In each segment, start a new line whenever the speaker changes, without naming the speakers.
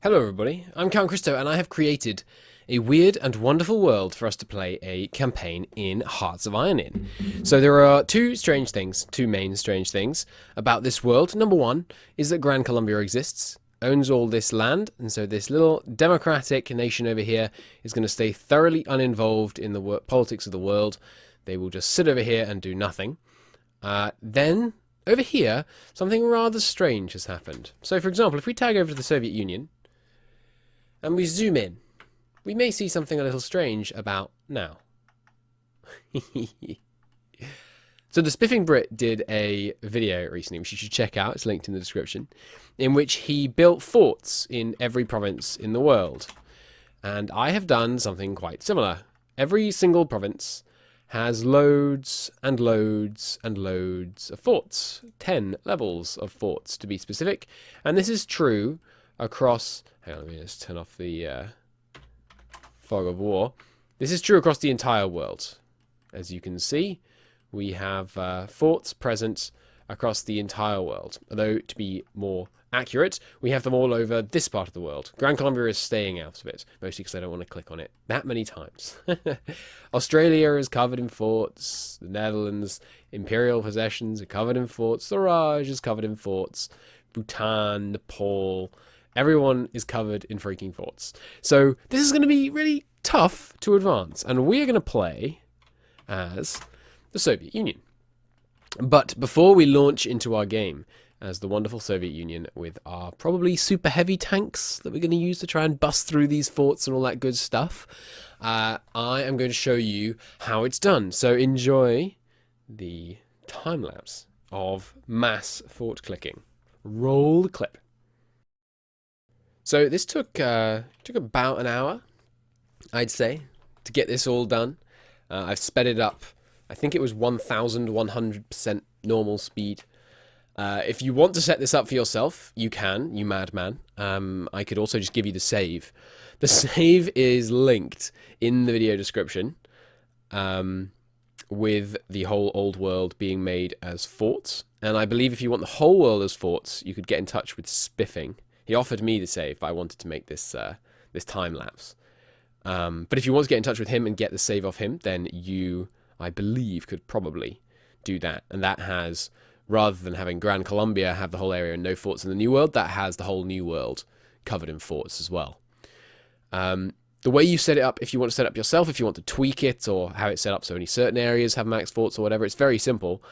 Hello everybody, I'm Count Christo and I have created a weird and wonderful world for us to play a campaign in Hearts of Iron in. So there are two main strange things about this world. Number one is that Gran Colombia exists, owns all this land, and so this little democratic nation over here is going to stay thoroughly uninvolved in the politics of the world. They will just sit over here and do nothing. Then, over here, something rather strange has happened. So for example, if we tag over to the Soviet Union, and we zoom in, we may see something a little strange about now. So the Spiffing Brit did a video recently, which you should check out, it's linked in the description, in which he built forts in every province in the world. And I have done something quite similar. Every single province has loads and loads and loads of forts. 10 levels of forts, to be specific. And this is true across... Hang on, let me just turn off the fog of war. This is true across the entire world. As you can see, we have forts present across the entire world. Although, to be more accurate, we have them all over this part of the world. Gran Colombia is staying out of it, mostly because I don't want to click on it that many times. Australia is covered in forts. The Netherlands, imperial possessions, are covered in forts. The Raj is covered in forts. Bhutan, Nepal... Everyone is covered in freaking forts. So this is going to be really tough to advance. And we are going to play as the Soviet Union. But before we launch into our game as the wonderful Soviet Union with our probably super heavy tanks that we're going to use to try and bust through these forts and all that good stuff, I am going to show you how it's done. So enjoy the time lapse of mass fort clicking. Roll the clip. So this took about an hour, I'd say, to get this all done. I've sped it up. I think it was 1,100% normal speed. If you want to set this up for yourself, you can, you madman. I could also just give you the save. The save is linked in the video description, with the whole old world being made as forts. And I believe if you want the whole world as forts, you could get in touch with Spiffing. He offered me the save, but I wanted to make this this time lapse. But if you want to get in touch with him and get the save off him, then you, I believe, could probably do that. And that has, rather than having Gran Colombia have the whole area and no forts in the New World, that has the whole New World covered in forts as well. The way you set it up, if you want to set it up yourself, if you want to tweak it or have it set up so only certain areas have max forts or whatever, it's very simple.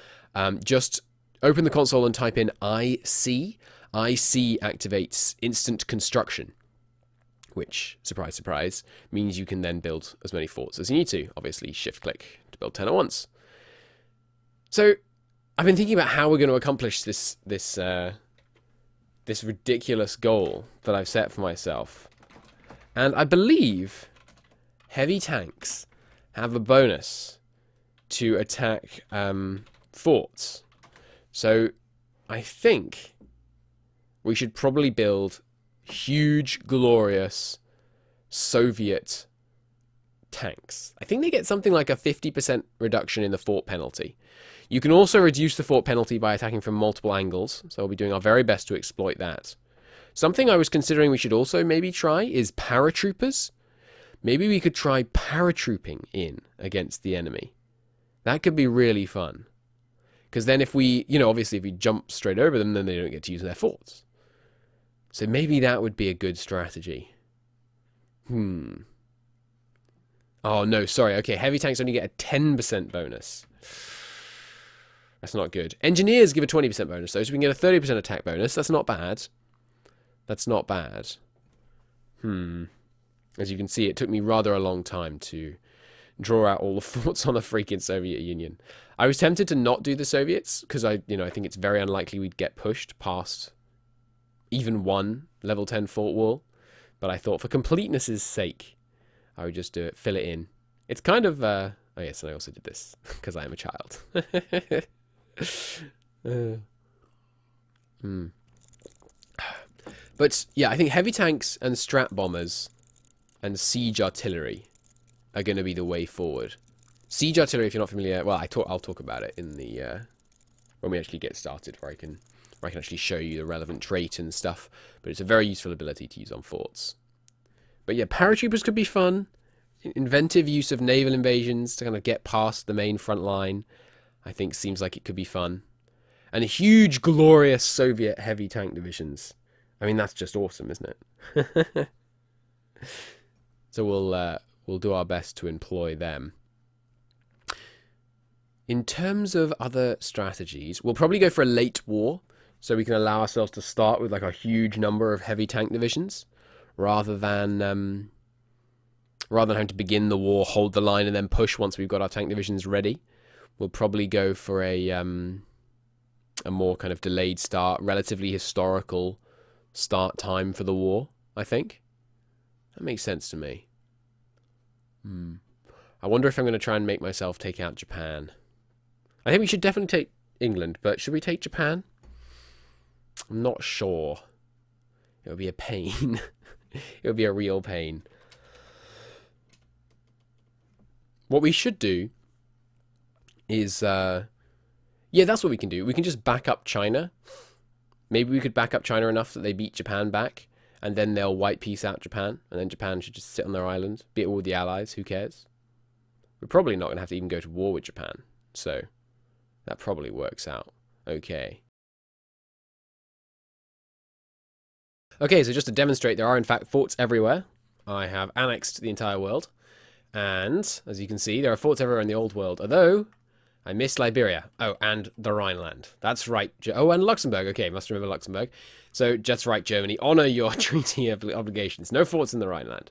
Just open the console and type in IC. IC activates instant construction, which, surprise, surprise, means you can then build as many forts as you need to. Obviously, shift-click to build 10 at once. So, I've been thinking about how we're going to accomplish this ridiculous goal that I've set for myself. And I believe heavy tanks have a bonus to attack forts. So, I think we should probably build huge, glorious Soviet tanks. I think they get something like a 50% reduction in the fort penalty. You can also reduce the fort penalty by attacking from multiple angles, so we'll be doing our very best to exploit that. Something I was considering we should also maybe try is paratroopers. Maybe we could try paratrooping in against the enemy. That could be really fun. Because then if we, obviously if we jump straight over them, then they don't get to use their forts. So maybe that would be a good strategy. Oh, no, sorry. Okay, heavy tanks only get a 10% bonus. That's not good. Engineers give a 20% bonus, though, so we can get a 30% attack bonus. That's not bad. That's not bad. As you can see, it took me rather a long time to draw out all the forts on the freaking Soviet Union. I was tempted to not do the Soviets, because I think it's very unlikely we'd get pushed past even one level 10 fort wall, but I thought for completeness' sake, I would just do it, fill it in. It's kind of, oh yes, and I also did this, because I am a child. But, yeah, I think heavy tanks and strat bombers and siege artillery are going to be the way forward. Siege artillery, if you're not familiar, well, I'll talk about it in the, when we actually get started, where I can where I can actually show you the relevant trait and stuff. But it's a very useful ability to use on forts. But yeah, paratroopers could be fun. Inventive use of naval invasions to kind of get past the main front line, I think seems like it could be fun. And huge, glorious Soviet heavy tank divisions. I mean, that's just awesome, isn't it? So we'll do our best to employ them. In terms of other strategies, we'll probably go for a late war, so we can allow ourselves to start with like a huge number of heavy tank divisions, rather than having to begin the war, hold the line, and then push once we've got our tank divisions ready. We'll probably go for a more kind of delayed start, relatively historical start time for the war, I think. That makes sense to me. I wonder if I'm going to try and make myself take out Japan. I think we should definitely take England, but should we take Japan? I'm not sure. It would be a pain. It would be a real pain. What we should do is, yeah, that's what we can do. We can just back up China. Maybe we could back up China enough that they beat Japan back, and then they'll white peace out Japan, and then Japan should just sit on their island, be at war with the Allies, who cares? We're probably not going to have to even go to war with Japan, so that probably works out okay. Okay, so just to demonstrate, there are in fact forts everywhere. I have annexed the entire world, and as you can see, there are forts everywhere in the old world, although I missed Liberia. Oh, and the Rhineland. That's right. Oh, and Luxembourg. Okay, must remember Luxembourg. So, just right, Germany. Honor your treaty obligations. No forts in the Rhineland.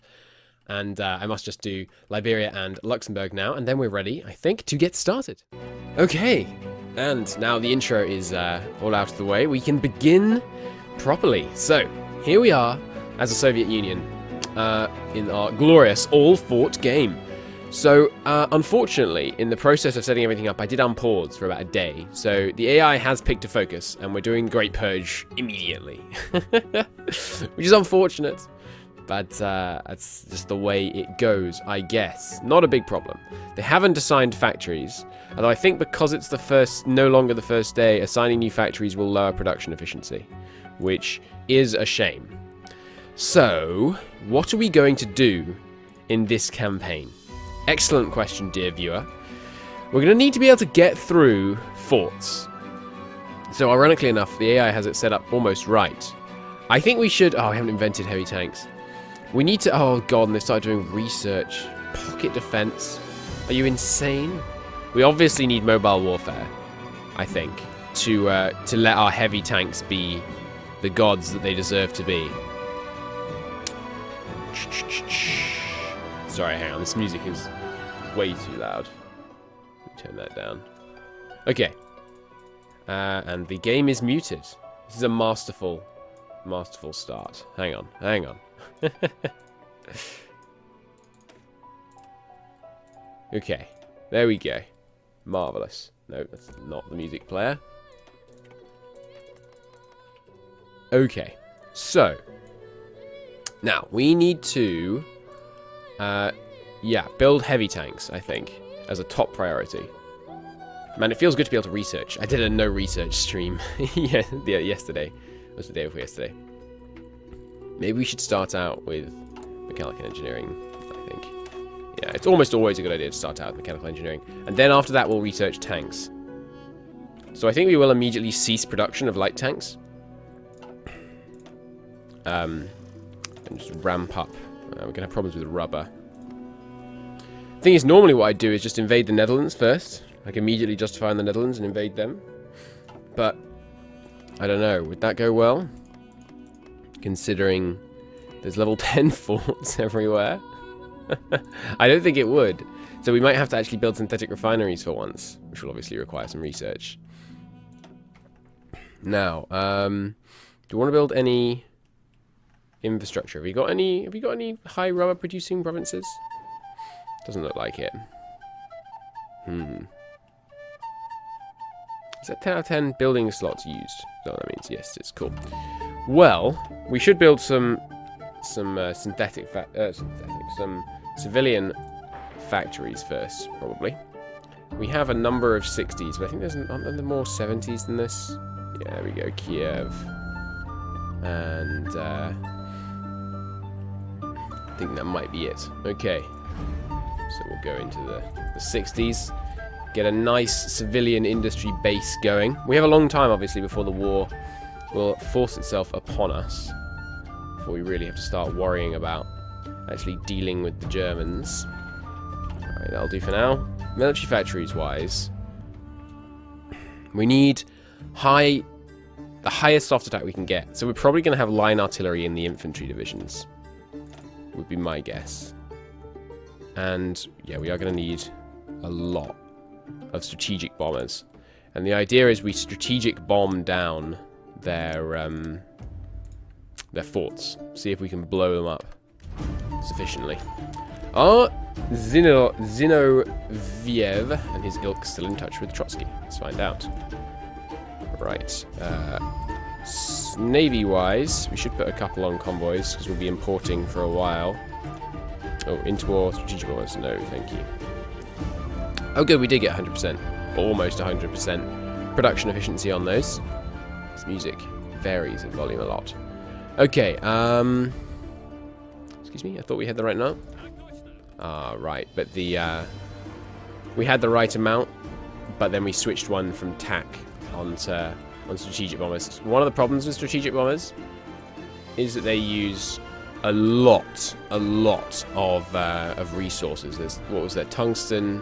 And I must just do Liberia and Luxembourg now, and then we're ready, I think, to get started. Okay, and now the intro is all out of the way. We can begin properly. So, here we are as a Soviet Union in our glorious all-fort game. So, unfortunately, in the process of setting everything up, I did unpause for about a day. So, the AI has picked a focus, and we're doing Great Purge immediately. Which is unfortunate, but that's just the way it goes, I guess. Not a big problem. They haven't assigned factories, although I think because it's no longer the first day, assigning new factories will lower production efficiency, which is a shame. So, what are we going to do in this campaign? Excellent question, dear viewer. We're going to need to be able to get through forts. So, ironically enough, the AI has it set up almost right. I think we should... Oh, we haven't invented heavy tanks. We need to... Oh, God, and they started doing research. Pocket defense. Are you insane? We obviously need mobile warfare, I think, to let our heavy tanks be the gods that they deserve to be. Sorry, hang on. This music is way too loud. Let me turn that down. Okay. And the game is muted. This is a masterful start. Hang on. Okay. There we go. Marvelous. No, that's not the music player. Okay. So. Now, we need to... yeah, build heavy tanks, I think, as a top priority. Man, it feels good to be able to research. I did a no research stream yesterday. It was the day before yesterday. Maybe we should start out with mechanical engineering, I think. Yeah, it's almost always a good idea to start out with mechanical engineering. And then after that, we'll research tanks. So I think we will immediately cease production of light tanks. And just ramp up. We're going to have problems with rubber. Thing is, normally what I do is just invade the Netherlands first. Like, immediately justify in the Netherlands and invade them. But, I don't know. Would that go well? Considering there's level 10 forts everywhere. I don't think it would. So we might have to actually build synthetic refineries for once. Which will obviously require some research. Now, do you want to build any... infrastructure? Have you got any high rubber producing provinces? Doesn't look like it. Is that 10 out of 10 building slots used? Is that what that means? Yes, it's cool. Well, we should build some civilian factories first, probably. We have a number of 60s, but I think aren't there more 70s than this? Yeah, there we go, Kiev. And I think that might be it. Okay. So we'll go into the 60s. Get a nice civilian industry base going. We have a long time, obviously, before the war will force itself upon us. Before we really have to start worrying about actually dealing with the Germans. Alright, that'll do for now. Military factories wise, we need the highest soft attack we can get. So we're probably going to have line artillery in the infantry divisions. Would be my guess. And yeah, we are going to need a lot of strategic bombers. And the idea is we strategic bomb down their forts. See if we can blow them up sufficiently. Are Zinoviev and his ilk still in touch with Trotsky? Let's find out. Right. Navy-wise, we should put a couple on convoys, because we'll be importing for a while. Oh, interwar strategic bombers. No, thank you. Oh, good, we did get 100%. Almost 100% production efficiency on those. This music varies in volume a lot. Okay, excuse me, I thought we had the right amount. Right, but we had the right amount, but then we switched one from TAC on strategic bombers. One of the problems with strategic bombers is that they use a lot of resources. There's, what was that, tungsten,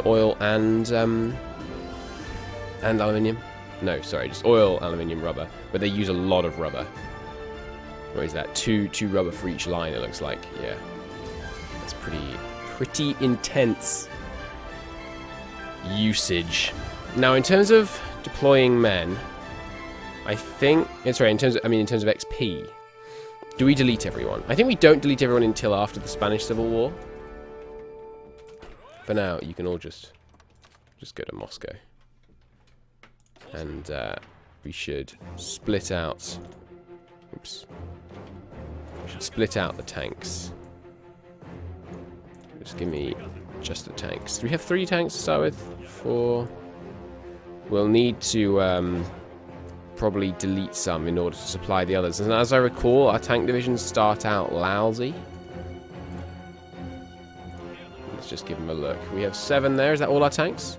oil, and aluminium. No, sorry, just oil, aluminium, rubber. But they use a lot of rubber. Or is that two rubber for each line? It looks like, yeah. That's pretty intense usage. Now, in terms of deploying men, I think it's right. In terms of XP, do we delete everyone? I think we don't delete everyone until after the Spanish Civil War. For now, you can all just go to Moscow, and we should split out. Oops. We should split out the tanks. Just give me just the tanks. Do we have 3 tanks to start with? 4. We'll need to probably delete some in order to supply the others. And as I recall, our tank divisions start out lousy. Let's just give them a look. We have 7 there. Is that all our tanks?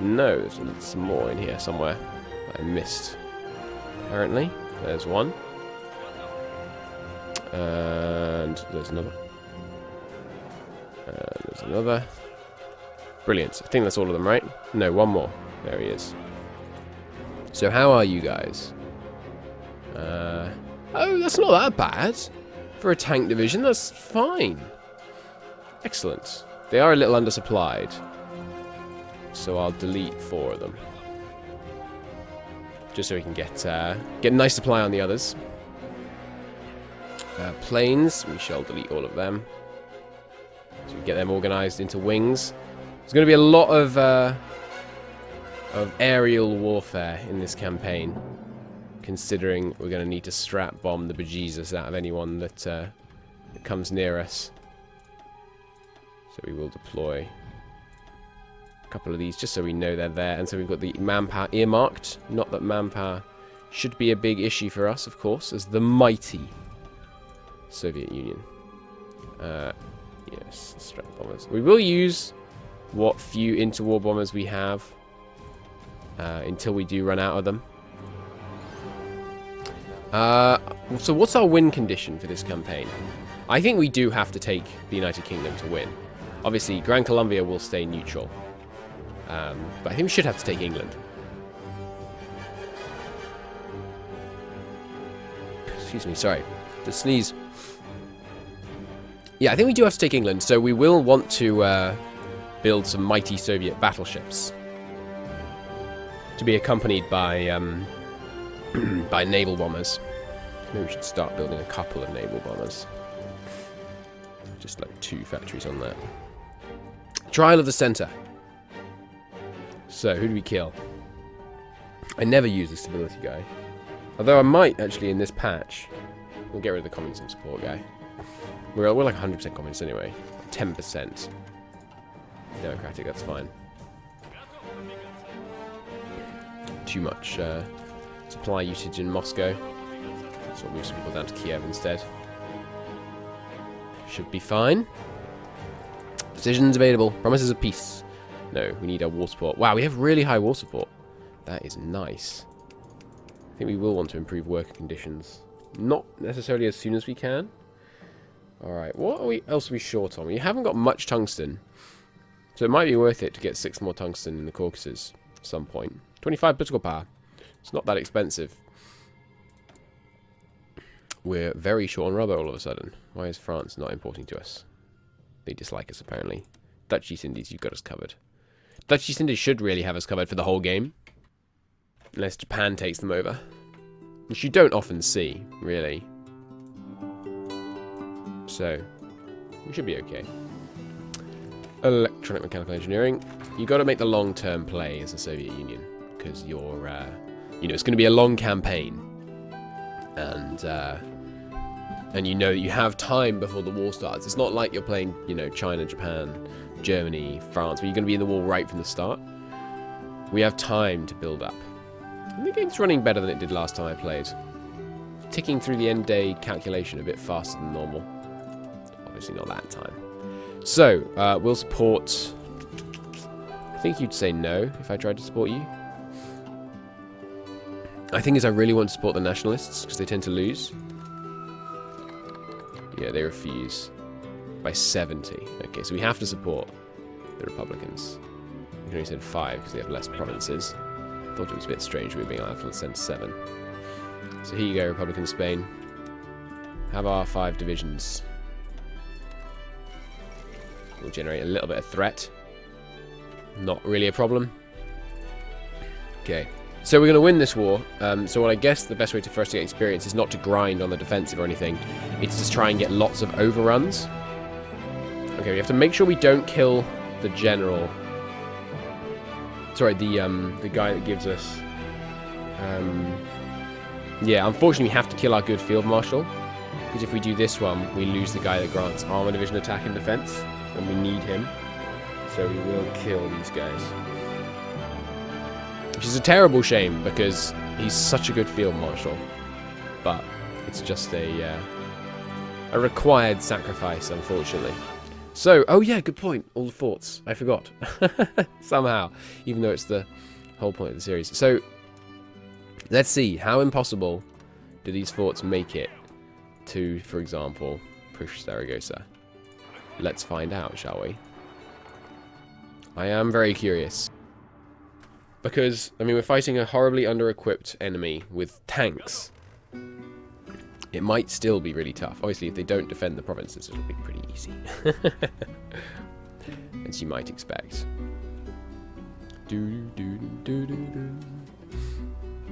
No, there's some more in here somewhere that I missed. Apparently. There's one. And there's another. There's another. Brilliant. I think that's all of them, right? No, one more. There he is. So how are you guys? Oh, that's not that bad. For a tank division, that's fine. Excellent. They are a little undersupplied. So I'll delete 4 of them. Just so we can get a nice supply on the others. Planes, we shall delete all of them. So we get them organised into wings. There's going to be a lot of aerial warfare in this campaign, considering we're going to need to strap bomb the bejesus out of anyone that comes near us. So we will deploy a couple of these just so we know they're there. And so we've got the manpower earmarked. Not that manpower should be a big issue for us, of course, as the mighty Soviet Union. Yes, strap bombers. We will use what few interwar bombers we have until we do run out of them. So what's our win condition for this campaign? I think we do have to take the United Kingdom to win. Obviously, Gran Colombia will stay neutral. But I think we should have to take England. Excuse me, sorry. To sneeze. Yeah, I think we do have to take England, so we will want to build some mighty Soviet battleships. To be accompanied by by naval bombers. Maybe we should start building a couple of naval bombers. Just like 2 factories on that. Trial of the Centre. So, who do we kill? I never use the stability guy. Although I might, actually, in this patch. We'll get rid of the communism support guy. We're like 100% communist anyway. 10% democratic, that's fine. too much supply usage in Moscow. So we'll move some people down to Kiev instead. Should be fine. Decisions available. Promises of peace. No, we need our war support. Wow, we have really high war support. That is nice. I think we will want to improve worker conditions. Not necessarily as soon as we can. Alright, what else are we short on? We haven't got much tungsten. So it might be worth it to get 6 more tungsten in the Caucasus at some point. 25 political power. It's not that expensive. We're very short on rubber all of a sudden. Why is France not importing to us? They dislike us, apparently. Dutch East Indies, you've got us covered. Dutch East Indies should really have us covered for the whole game. Unless Japan takes them over. Which you don't often see, really. So, we should be okay. Electronic mechanical engineering. You got to make the long-term play as the Soviet Union. Because you're, you know, it's going to be a long campaign. And you know that you have time before the war starts. It's not like you're playing, you know, China, Japan, Germany, France, where you're going to be in the war right from the start. We have time to build up. And the game's running better than it did last time I played. Ticking through the end day calculation a bit faster than normal. Obviously not that time. So, we'll support... I think you'd say no if I tried to support you. I think I really want to support the nationalists, because they tend to lose. Yeah, they refuse. By 70. Okay, so we have to support the Republicans. We can only send 5, because they have less provinces. I thought it was a bit strange we were being allowed to send 7. So here you go, Republican Spain. Have our 5 divisions. We'll generate a little bit of threat. Not really a problem. Okay. So we're going to win this war. So what I guess the best way for us to get experience is not to grind on the defensive or anything. It's just try and get lots of overruns. Okay, we have to make sure we don't kill the general. Sorry, the guy that gives us... yeah, unfortunately we have to kill our good field marshal. Because if we do this one, we lose the guy that grants armor division attack and defense. And we need him. So we will kill these guys. Which is a terrible shame, because he's such a good field marshal. But it's just a required sacrifice, unfortunately. So, oh yeah, good point. All the forts. I forgot. Somehow. Even though it's the whole point of the series. So, let's see. How impossible do these forts make it to, for example, push Zaragoza? Let's find out, shall we? I am very curious. Because, I mean, we're fighting a horribly under-equipped enemy with tanks. It might still be really tough. Obviously, if they don't defend the provinces, it'll be pretty easy. As you might expect.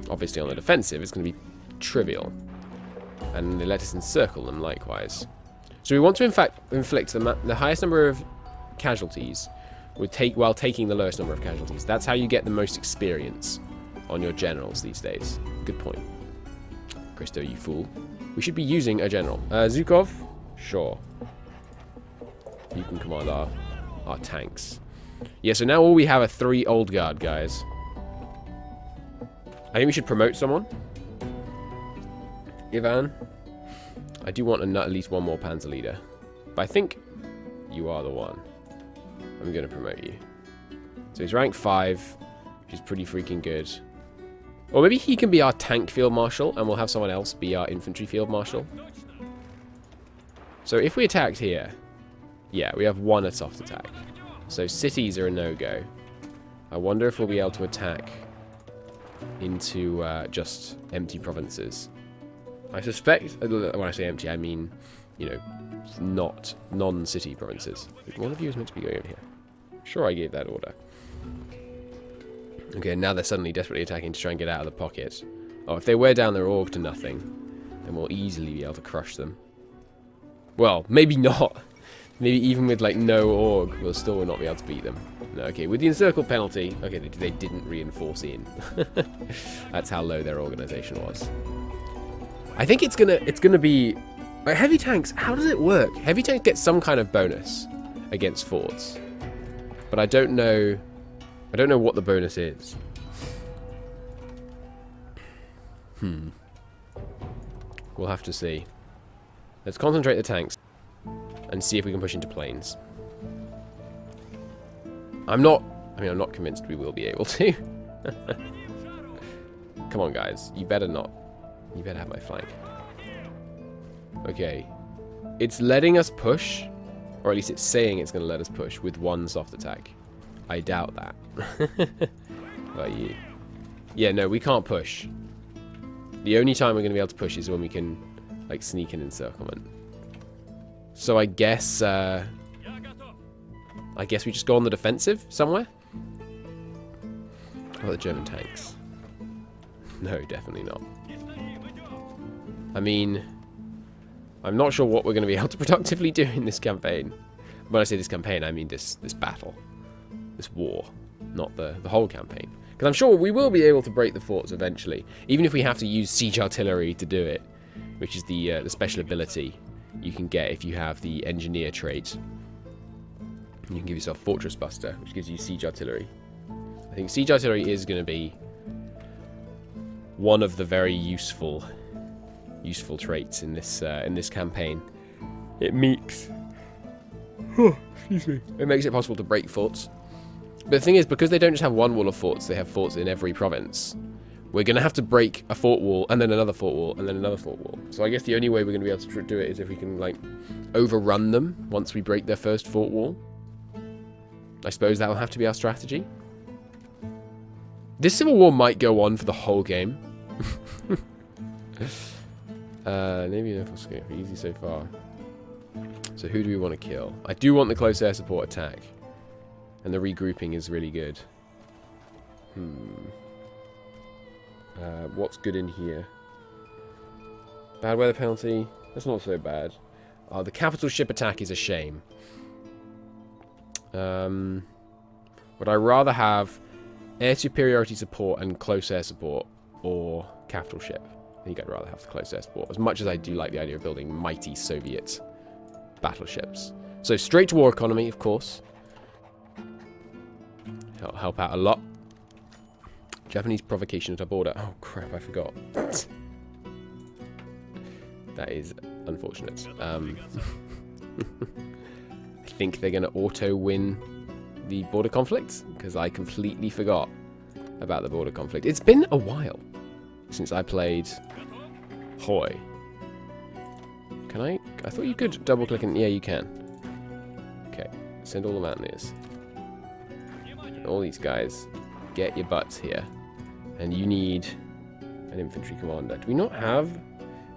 Obviously, on the defensive, it's going to be trivial. And they let us encircle them likewise. So we want to, in fact, inflict the highest number of casualties while taking the lowest number of casualties. That's how you get the most experience on your generals these days. Good point. Christo, you fool. We should be using a general. Zhukov? Sure. You can command our tanks. Yeah, so now all we have are 3 old guard guys. I think we should promote someone. Ivan. I do want at least 1 more Panzer leader. But I think you are the one. I'm going to promote you. So he's rank 5, which is pretty freaking good. Or maybe he can be our tank field marshal, and we'll have someone else be our infantry field marshal. So if we attacked here, yeah, we have 1 soft attack. So cities are a no-go. I wonder if we'll be able to attack into just empty provinces. I suspect, when I say empty, I mean, you know, not non-city provinces. One of you is meant to be going over here. Sure, I gave that order. Okay, now they're suddenly desperately attacking to try and get out of the pocket. Oh, if they wear down their org to nothing, then we'll easily be able to crush them. Well, maybe not. Maybe even with, like, no org, we'll still not be able to beat them. No, okay, with the encircle penalty, okay, they didn't reinforce in. That's how low their organization was. I think it's gonna be... Like, heavy tanks, how does it work? Heavy tanks get some kind of bonus against forts. But I don't know what the bonus is. We'll have to see. Let's concentrate the tanks and see if we can push into planes. I'm not convinced we will be able to. Come on, guys. You better not. You better have my flank. Okay. It's letting us push, or at least it's saying it's going to let us push with one soft attack. I doubt that. What about you? Yeah, no, we can't push. The only time we're going to be able to push is when we can, like, sneak in encirclement. So I guess we just go on the defensive somewhere? What about the German tanks? No, definitely not. I mean, I'm not sure what we're going to be able to productively do in this campaign. When I say this campaign, I mean this battle. This war. Not the whole campaign. Because I'm sure we will be able to break the forts eventually. Even if we have to use siege artillery to do it. Which is the special ability you can get if you have the engineer trait. You can give yourself Fortress Buster, which gives you siege artillery. I think siege artillery is going to be one of the very useful traits in this campaign. It makes it makes it possible to break forts. But the thing is, because they don't just have one wall of forts, they have forts in every province. We're going to have to break a fort wall, and then another fort wall, and then another fort wall. So I guess the only way we're going to be able to do it is if we can, like, overrun them once we break their first fort wall. I suppose that will have to be our strategy. This civil war might go on for the whole game. Maybe no full scope. Easy so far. So who do we want to kill? I do want the close air support attack. And the regrouping is really good. What's good in here? Bad weather penalty. That's not so bad. The capital ship attack is a shame. Would I rather have air superiority support and close air support, or capital ship? I think I'd rather have the close air support, as much as I do like the idea of building mighty Soviet battleships. So straight to war economy, of course. That'll help out a lot. Japanese provocation at our border. Oh crap, I forgot. That is unfortunate. I think they're going to auto-win the border conflict, because I completely forgot about the border conflict. It's been a while since I played HOI. Can I? I thought you could double-click and... Yeah, you can. Okay, send all the mountaineers. And all these guys, get your butts here. And you need an infantry commander. Do we not have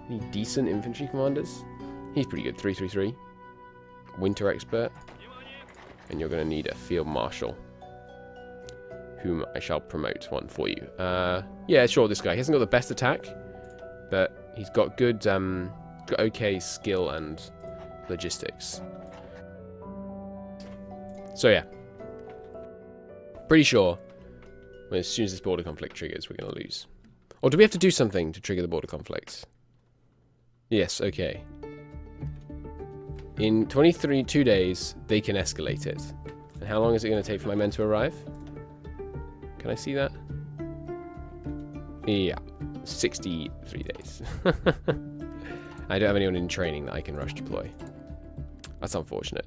any decent infantry commanders? He's pretty good. 333. Winter expert. And you're going to need a field marshal, whom I shall promote one for you. Yeah, sure, this guy. He hasn't got the best attack, but he's got good, got okay skill and logistics. So yeah, pretty sure as soon as this border conflict triggers, we're going to lose. Or do we have to do something to trigger the border conflict? Yes, okay. In 2 days, they can escalate it. And how long is it going to take for my men to arrive? Can I see that? Yeah, 63 days. I don't have anyone in training that I can rush deploy. That's unfortunate.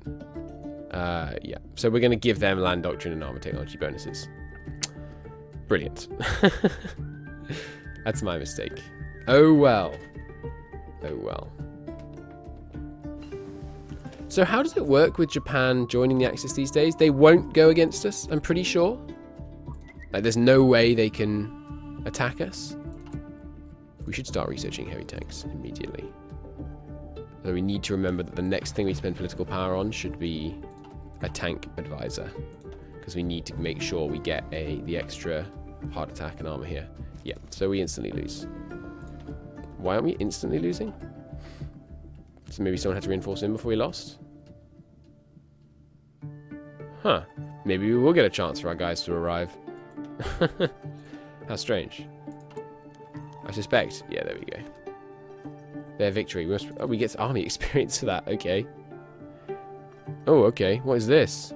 Yeah, so we're going to give them land doctrine and armor technology bonuses. Brilliant. That's my mistake. Oh well. Oh well. So how does it work with Japan joining the Axis these days? They won't go against us, I'm pretty sure. Like, there's no way they can attack us. We should start researching heavy tanks immediately. So we need to remember that the next thing we spend political power on should be a tank advisor. Because we need to make sure we get the extra hard attack and armor here. Yeah, so we instantly lose. Why aren't we instantly losing? So maybe someone had to reinforce in before we lost? Huh. Maybe we will get a chance for our guys to arrive. How strange. I suspect. Yeah, there we go. Their victory. We get army experience for that. Okay. Oh, okay. What is this?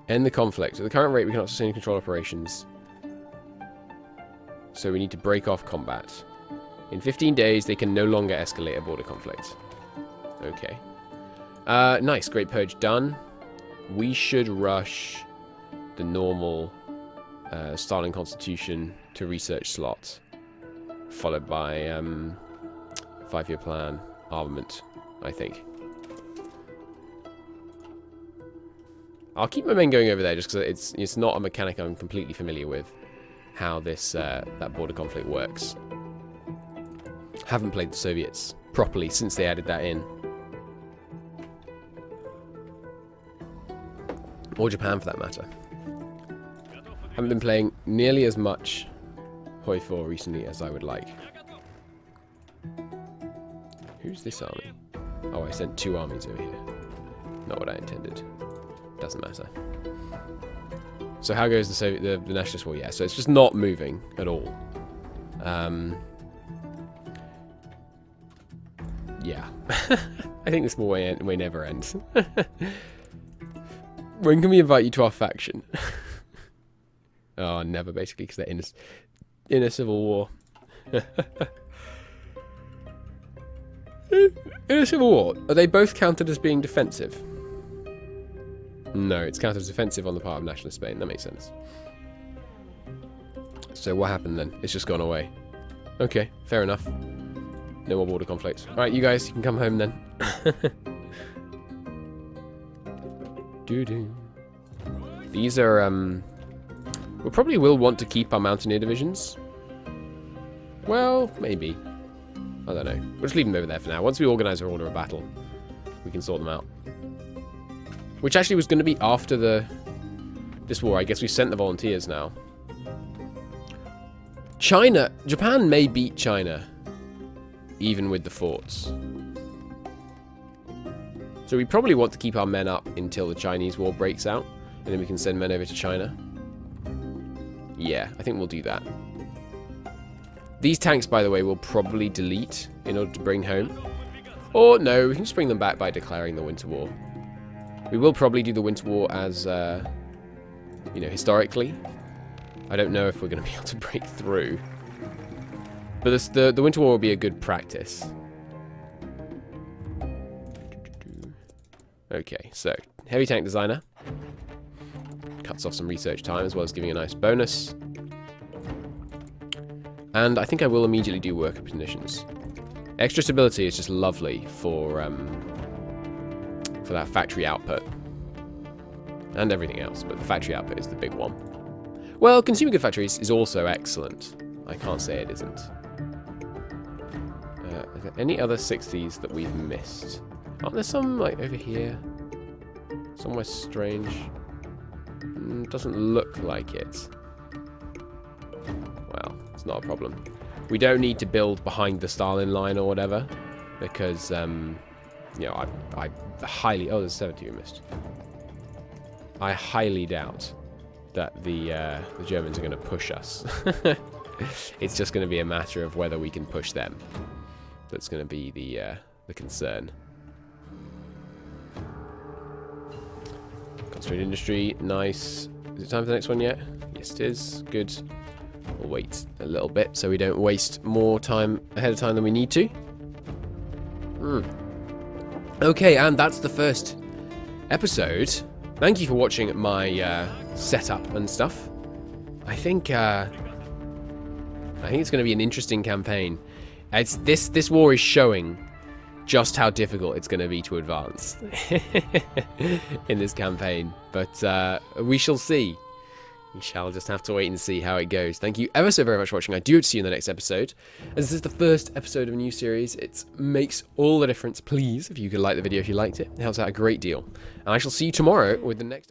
End the conflict. At the current rate, we cannot sustain control operations. So we need to break off combat. In 15 days, they can no longer escalate a border conflict. Okay. Nice. Great Purge done. We should rush the normal Stalin Constitution to research slot. Followed by 5-year plan armament, I think. I'll keep my men going over there just because it's not a mechanic I'm completely familiar with. How this that border conflict works. Haven't played the Soviets properly since they added that in. Or Japan for that matter. Haven't been playing nearly as much HOI4 recently as I would like. Who's this army? Oh, I sent 2 armies over here. Not what I intended. Doesn't matter. So how goes the Nationalist War? Yeah, so it's just not moving at all. Yeah. I think this war may never end. When can we invite you to our faction? Oh, never, basically, because they're in a civil war. In a civil war, are they both counted as being defensive? No, it's counted as offensive on the part of Nationalist Spain. That makes sense. So what happened then? It's just gone away. Okay, fair enough. No more border conflicts. Alright, you guys, you can come home then. Doo-doo. These are, we probably will want to keep our Mountaineer divisions. Well, maybe. I don't know. We'll just leave them over there for now. Once we organise our order of battle, we can sort them out. Which actually was going to be after this war. I guess we sent the volunteers now. Japan may beat China, even with the forts. So we probably want to keep our men up until the Chinese war breaks out, and then we can send men over to China. Yeah, I think we'll do that. These tanks, by the way, we'll probably delete in order to bring home. Or no, we can just bring them back by declaring the Winter War. We will probably do the Winter War as, you know, historically. I don't know if we're going to be able to break through. But the Winter War will be a good practice. Okay, so, heavy tank designer. Cuts off some research time as well as giving a nice bonus. And I think I will immediately do worker conditions. Extra stability is just lovely for that factory output. And everything else, but the factory output is the big one. Well, consumer good factories is also excellent. I can't say it isn't. Are there any other 60s that we've missed? Aren't there some, like, over here? Somewhere strange. Doesn't look like it. Well, it's not a problem. We don't need to build behind the Stalin line or whatever, because, you know, I highly... Oh, there's 70 we missed. I highly doubt that the Germans are going to push us. It's just going to be a matter of whether we can push them. That's going to be the concern. Concentrated industry, nice. Is it time for the next one yet? Yes, it is. Good. We'll wait a little bit so we don't waste more time ahead of time than we need to. Okay, and that's the first episode. Thank you for watching my setup and stuff. I think it's going to be an interesting campaign. This war is showing just how difficult it's going to be to advance in this campaign. But we shall see. We shall just have to wait and see how it goes. Thank you ever so very much for watching. I do hope to see you in the next episode. As this is the first episode of a new series, it makes all the difference. Please, if you could like the video if you liked it. It helps out a great deal. And I shall see you tomorrow with the next...